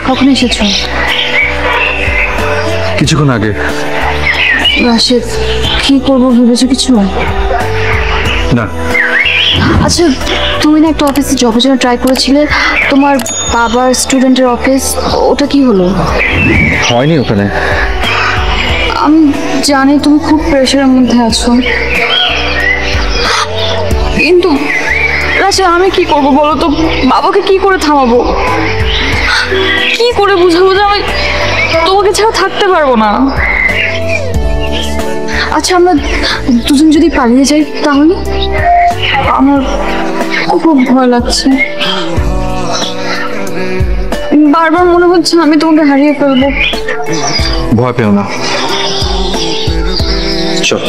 কখন এসেছো? কিছুক্ষণ আগে। রাশেদ, কি করবো ভেবেছো কিছু? না। আচ্ছা, তুমি না একটা অফিসে জবের জন্য ট্রাই করেছিলে, তোমার বাবার স্টুডেন্টের অফিস, ওটা কি হলো? হয়নি ওখানে। আমি জানি তুমি খুব প্রেশারের মধ্যে আছো, কিন্তু রাশেদ আমি কি করবো বলো তো? বাবাকে কি করে থামাবো, কি করে বুঝাবো যে আমি তোমাকে ছাড়া থাকতে পারবো না? আচ্ছা, আমরা দুজন যদি পালিয়ে যাই তাহলে? আমার খুব ভয় লাগছে, বারবার মনে হচ্ছে আমি তোমাকে হারিয়ে ফেলবো। ভয় পেও না, চল।